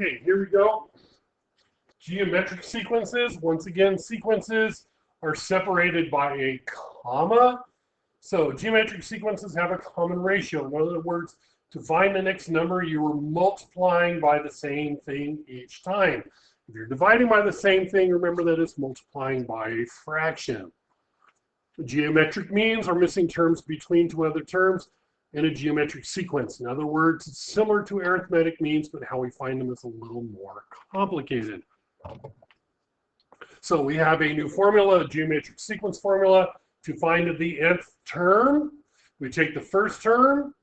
Okay, here we go. Geometric sequences. Once again, sequences are separated by a comma. So geometric sequences have a common ratio. In other words, to find the next number, you are multiplying by the same thing each time. If you're dividing by the same thing, remember that it's multiplying by a fraction. Geometric means are missing terms between two other terms in a geometric sequence. In other words, it's similar to arithmetic means, but how we find them is a little more complicated. So we have a new formula, a geometric sequence formula, to find the nth term. We take the first term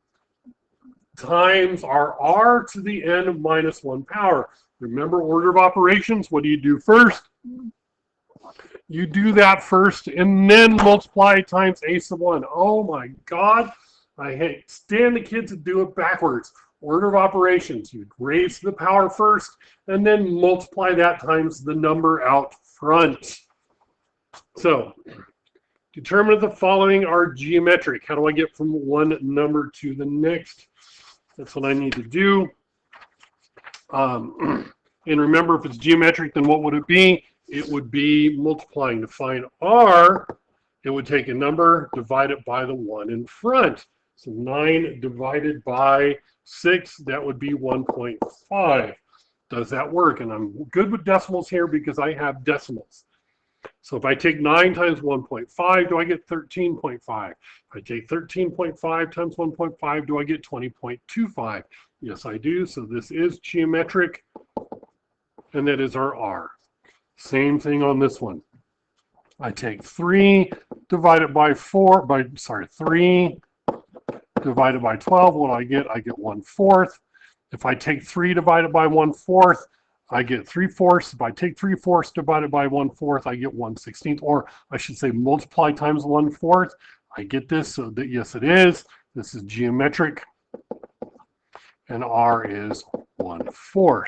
times our r to the n minus 1 power. Remember order of operations, what do you do first? You do that first and then multiply times a sub 1. Oh my God, I hate stand the kids that do it backwards. Order of operations, you raise the power first and then multiply that times the number out front. So, determine if the following are geometric. How do I get from one number to the next? That's what I need to do. And remember, if it's geometric, then what would it be? It would be multiplying. To find r, it would take a number, divide it by the one in front. So 9 divided by 6, that would be 1.5. Does that work? And I'm good with decimals here because I have decimals. So if I take 9 times 1.5, do I get 13.5? If I take 13.5 times 1.5, do I get 20.25? Yes, I do. So this is geometric, and that is our r. Same thing on this one. I take 3 divided by 3 divided by 12. What do I get? I get 1/4. If I take 3 divided by 1/4, I get 3/4. If I take 3/4 divided by 1/4, I get 1/16. Or I should say multiply times 1/4. I get this, so that yes it is. This is geometric. And r is 1/4.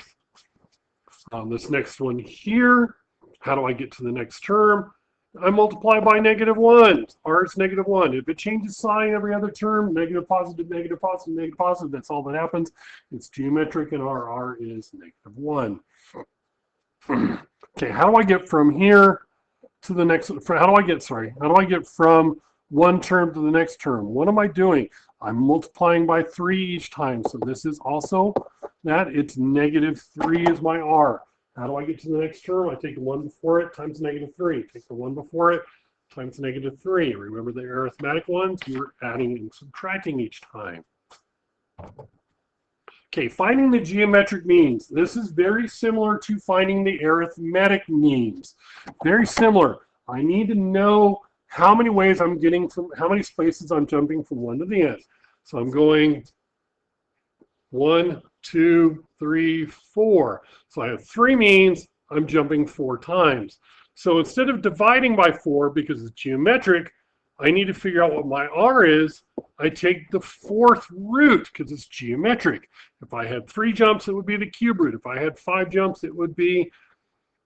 This next one here, how do I get to the next term? I multiply by -1. R is -1. If it changes sign every other term, negative, positive, negative, positive, negative, positive, that's all that happens. It's geometric and our R is -1. Okay, how do I get from here to the next, how do I get from one term to the next term? What am I doing? I'm multiplying by 3 each time. So this is also that. It's -3 is my R. How do I get to the next term? I take the one before it times -3. Take the one before it times -3. Remember the arithmetic ones? You're adding and subtracting each time. Okay, finding the geometric means. This is very similar to finding the arithmetic means. Very similar. I need to know how many ways I'm getting from, how many spaces I'm jumping from one to the end. So I'm going 1, 2, 3, 4. So I have 3 means I'm jumping 4 times. So instead of dividing by 4 because it's geometric, I need to figure out what my R is. I take the 4th root because it's geometric. If I had 3 jumps, it would be the cube root. If I had 5 jumps, it would be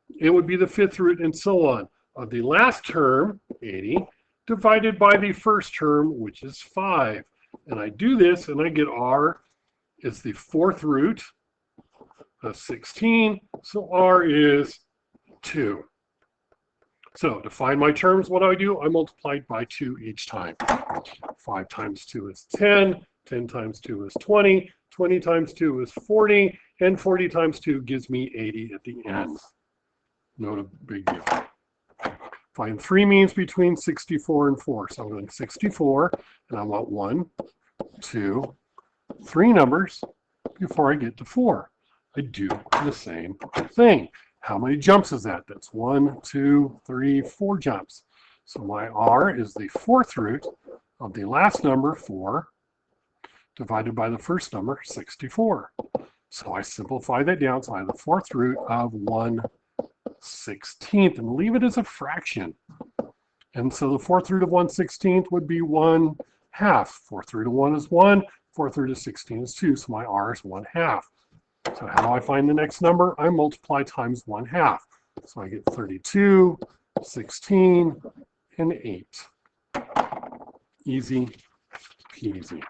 the 5th root, and so on. Of the last term, 80, divided by the first term, which is 5. And I do this, and I get R is the 4th root of 16, so R is 2. So to find my terms, what do? I multiply by 2 each time. 5 times 2 is 10, 10 times 2 is 20, 20 times 2 is 40, and 40 times 2 gives me 80 at the end. Not a big deal. Find 3 means between 64 and 4. So I'm going 64, and I want 1, 2, 3 numbers before I get to 4. I do the same thing. How many jumps is that? That's 1, 2, 3, 4 jumps. So my R is the 4th root of the last number, 4, divided by the first number, 64. So I simplify that down. So I have the 4th root of 1/16 and leave it as a fraction. And so the 4th root of 1/16 would be 1/2. 4th root of 1 is 1. 4th root of 16 is 2. So my R is 1/2. So how do I find the next number? I multiply times 1/2. So I get 32, 16, and 8. Easy peasy.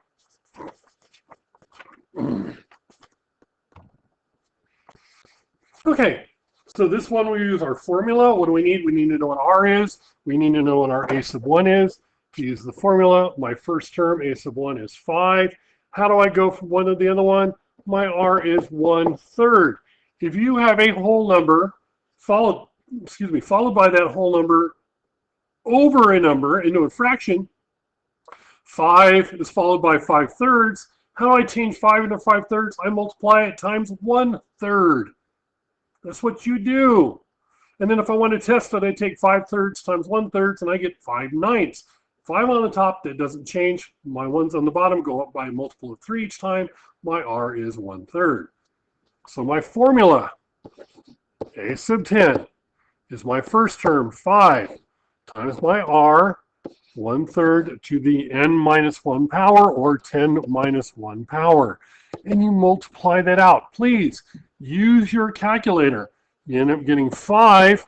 Okay, so this one we use our formula. What do we need? We need to know what R is. We need to know what our A sub 1 is. To use the formula, my first term, A sub 1 is 5. How do I go from one to the other one? My R is 1/3. If you have a whole number followed by that whole number over a number into a fraction, 5 is followed by 5/3. How do I change 5 into 5/3? I multiply it times 1/3. That's what you do. And then if I want to test it, I take 5/3 times 1/3 and I get 5/9. 5 on the top, that doesn't change. My ones on the bottom go up by a multiple of 3 each time. My R is 1/3. So my formula, A sub 10, is my first term, 5, times my R, 1/3 to the n minus 1 power, or 10 minus 1 power. And you multiply that out. Please use your calculator. You end up getting 5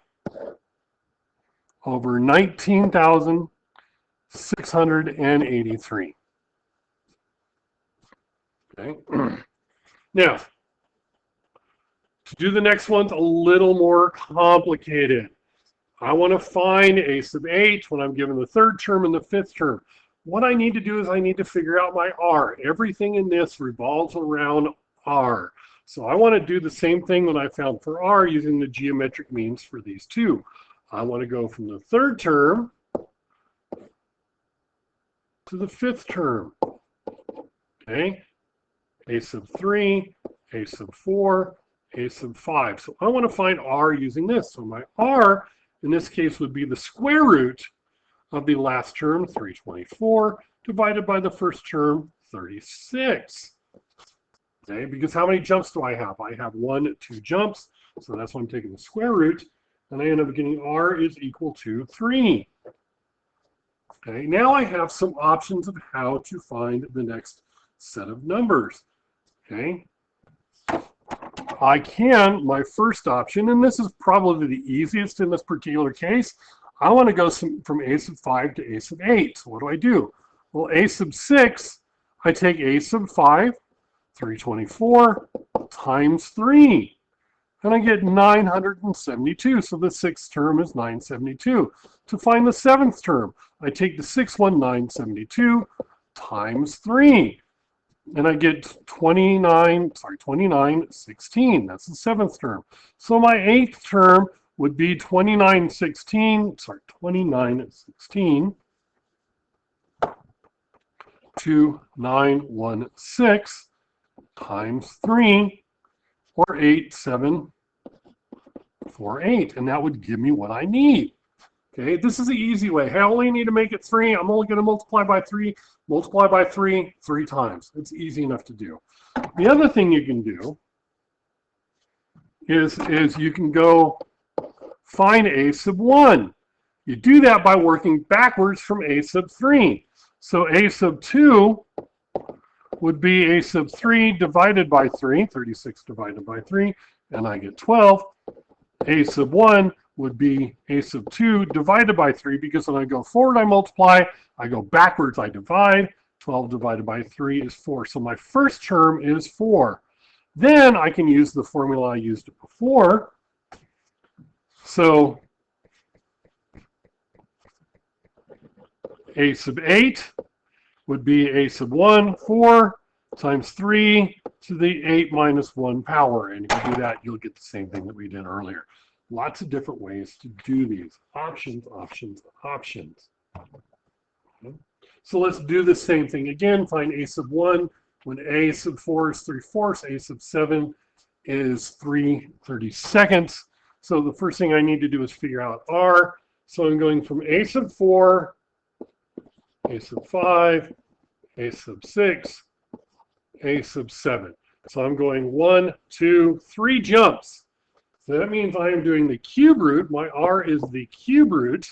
over 19,683. Okay. Now, to do the next one's a little more complicated. I want to find A sub 8 when I'm given the third term and the fifth term. What I need to do is I need to figure out my R. Everything in this revolves around R. So I want to do the same thing that I found for R using the geometric means for these two. I want to go from the third term to the fifth term. Okay, A sub 3, A sub 4, A sub 5. So I want to find R using this. So my R in this case would be the square root of the last term, 324, divided by the first term, 36. Okay, because how many jumps do I have? I have 1, 2 jumps, so that's why I'm taking the square root, and I end up getting R is equal to 3. Okay, now I have some options of how to find the next set of numbers. Okay, I can, my first option, and this is probably the easiest in this particular case, I want to go from A sub 5 to A sub 8. So what do? Well, A sub 6, I take A sub 5, 324 times 3, and I get 972. So the sixth term is 972. To find the seventh term, I take the sixth one, 972, times 3. And I get 2916. That's the seventh term. So my eighth term would be 2916 to 916 times 3, or 8748. And that would give me what I need. Okay, this is the easy way. Hey, I only need to make it 3. I'm only going to multiply by 3 3 times. It's easy enough to do. The other thing you can do is you can go find A sub 1. You do that by working backwards from A sub 3. So A sub 2 would be A sub 3 divided by 3, 36 divided by 3, and I get 12. A sub 1 would be A sub 2 divided by 3, because when I go forward, I multiply. I go backwards, I divide. 12 divided by 3 is 4. So my first term is 4. Then I can use the formula I used before. So A sub 8 would be A sub 1, 4, times 3 to the 8 minus 1 power. And if you do that, you'll get the same thing that we did earlier. Lots of different ways to do these. Options, options, options. Okay. So let's do the same thing again. Find A sub 1 when A sub 4 is 3/4. A sub 7 is 3/32. So the first thing I need to do is figure out R. So I'm going from A sub 4, A sub 5, A sub 6, A sub 7. So I'm going 1, 2, 3 jumps. So that means I am doing the cube root. My R is the cube root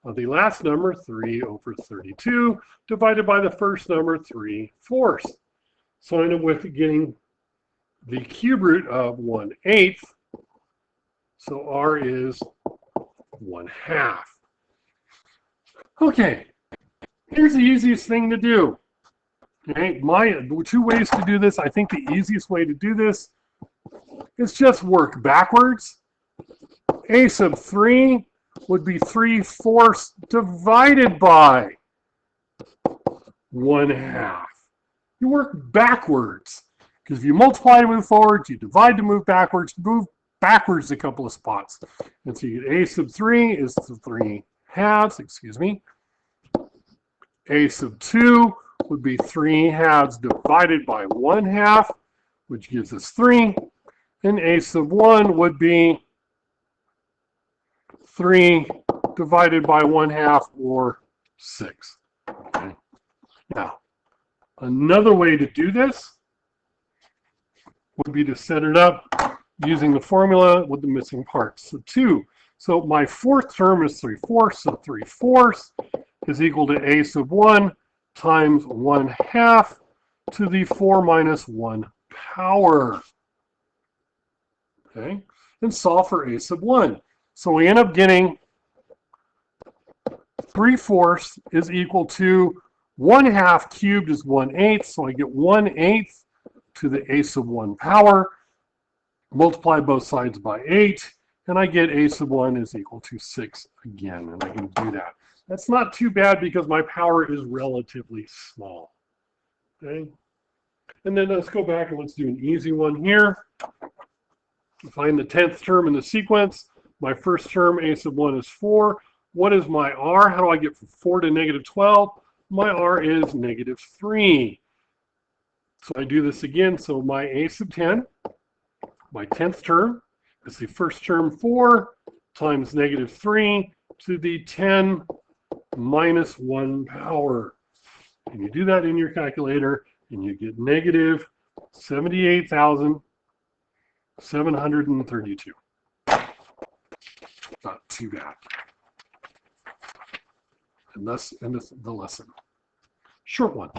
of the last number, 3 over 32, divided by the first number, 3/4. So I end up with getting the cube root of 1/8. So R is 1/2. Okay, here's the easiest thing to do. Okay, my two ways to do this. I think the easiest way to do this It's just work backwards. A sub 3 would be 3/4 divided by 1/2. You work backwards. Because if you multiply to move forward, you divide to move backwards a couple of spots. And so you get a sub 3 is 3/2, excuse me. A sub 2 would be 3/2 divided by 1/2, which gives us 3. And a sub 1 would be 3 divided by 1/2, or 6. Okay. Now, another way to do this would be to set it up using the formula with the missing parts. So 2. So my fourth term is 3/4, so 3/4 is equal to a sub 1 times 1/2 to the 4 minus 1 power. Okay, and solve for a sub 1. So we end up getting 3/4 is equal to 1/2 cubed is 1/8, so I get 1/8 to the a sub 1 power. Multiply both sides by 8, and I get a sub 1 is equal to 6 again, and I can do that. That's not too bad because my power is relatively small. Okay, and then let's go back and let's do an easy one here. Find the 10th term in the sequence. My first term, a sub 1, is 4. What is my r? How do I get from 4 to negative 12? My r is negative 3. So I do this again. So my a sub 10, my 10th term, is the first term 4 times negative 3 to the 10 minus 1 power. And you do that in your calculator, and you get negative 78,732. Not too bad. And that's the lesson. Short one.